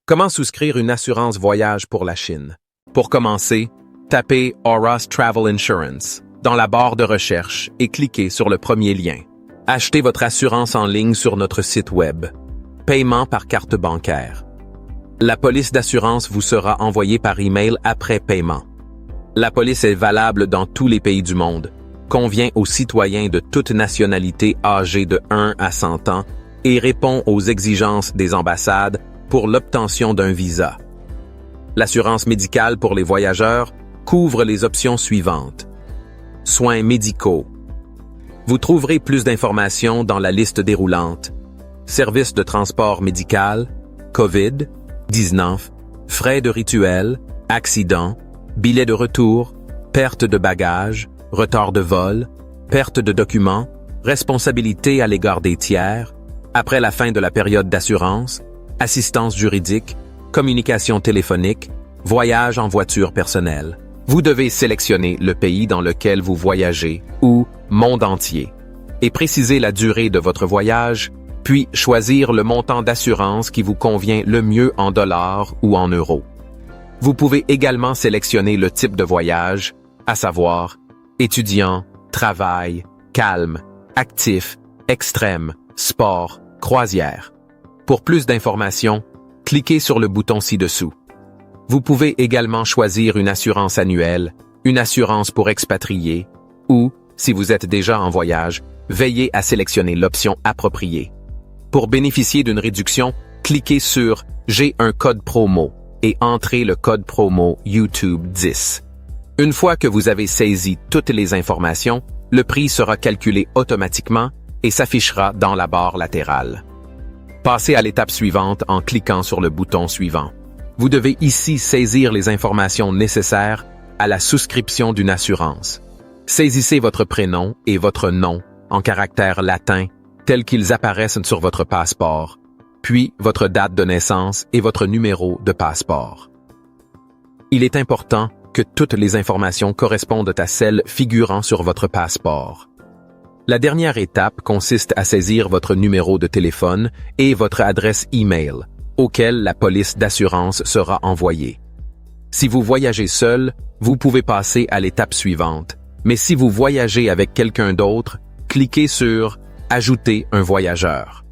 Comment souscrire une assurance voyage pour la Chine? Pour commencer, tapez Aurus Travel Insurance dans la barre de recherche et cliquez sur le premier lien. Achetez votre assurance en ligne sur notre site web. Paiement par carte bancaire. La police d'assurance vous sera envoyée par email après paiement. La police est valable dans tous les pays du monde, convient aux citoyens de toute nationalité âgés de 1 à 100 ans et répond aux exigences des ambassades pour l'obtention d'un visa. L'assurance médicale pour les voyageurs couvre les options suivantes. Soins médicaux. Vous trouverez plus d'informations dans la liste déroulante. Services de transport médical, COVID-19, frais de rituel, accidents, billets de retour, perte de bagages, retard de vol, perte de documents, responsabilité à l'égard des tiers, après la fin de la période d'assurance, assistance juridique, communication téléphonique, voyage en voiture personnelle. Vous devez sélectionner le pays dans lequel vous voyagez ou monde entier et préciser la durée de votre voyage, puis choisir le montant d'assurance qui vous convient le mieux en dollars ou en euros. Vous pouvez également sélectionner le type de voyage, à savoir étudiant, travail, calme, actif, extrême, sport, croisière. Pour plus d'informations, cliquez sur le bouton ci-dessous. Vous pouvez également choisir une assurance annuelle, une assurance pour expatriés ou, si vous êtes déjà en voyage, veillez à sélectionner l'option appropriée. Pour bénéficier d'une réduction, cliquez sur « J'ai un code promo » et entrez le code promo YouTube 10. Une fois que vous avez saisi toutes les informations, le prix sera calculé automatiquement et s'affichera dans la barre latérale. Passez à l'étape suivante en cliquant sur le bouton suivant. Vous devez ici saisir les informations nécessaires à la souscription d'une assurance. Saisissez votre prénom et votre nom en caractères latins tels qu'ils apparaissent sur votre passeport, puis votre date de naissance et votre numéro de passeport. Il est important que toutes les informations correspondent à celles figurant sur votre passeport. La dernière étape consiste à saisir votre numéro de téléphone et votre adresse e-mail, auquel la police d'assurance sera envoyée. Si vous voyagez seul, vous pouvez passer à l'étape suivante, mais si vous voyagez avec quelqu'un d'autre, cliquez sur « Ajouter un voyageur ».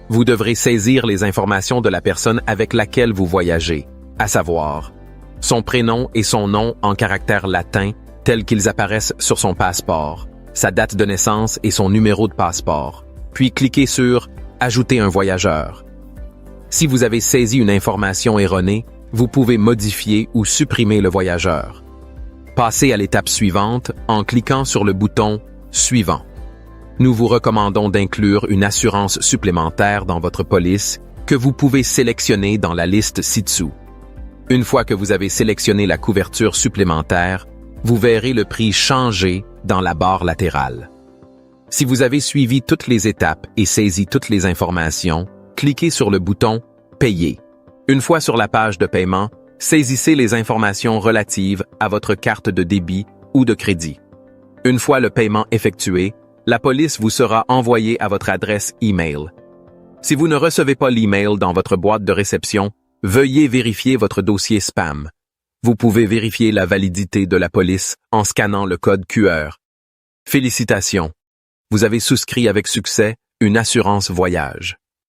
Vous devrez saisir les informations de la personne avec laquelle vous voyagez, à savoir son prénom et son nom en caractères latins tels qu'ils apparaissent sur son passeport, sa date de naissance et son numéro de passeport, puis cliquez sur « Ajouter un voyageur ». Si vous avez saisi une information erronée, vous pouvez modifier ou supprimer le voyageur. Passez à l'étape suivante en cliquant sur le bouton « Suivant ». Nous vous recommandons d'inclure une assurance supplémentaire dans votre police que vous pouvez sélectionner dans la liste ci-dessous. Une fois que vous avez sélectionné la couverture supplémentaire, vous verrez le prix changer dans la barre latérale. Si vous avez suivi toutes les étapes et saisi toutes les informations, cliquez sur le bouton « Payer ». Une fois sur la page de paiement, saisissez les informations relatives à votre carte de débit ou de crédit. Une fois le paiement effectué, la police vous sera envoyée à votre adresse e-mail. Si vous ne recevez pas l'email dans votre boîte de réception, veuillez vérifier votre dossier spam. Vous pouvez vérifier la validité de la police en scannant le code QR. Félicitations! Vous avez souscrit avec succès une assurance voyage.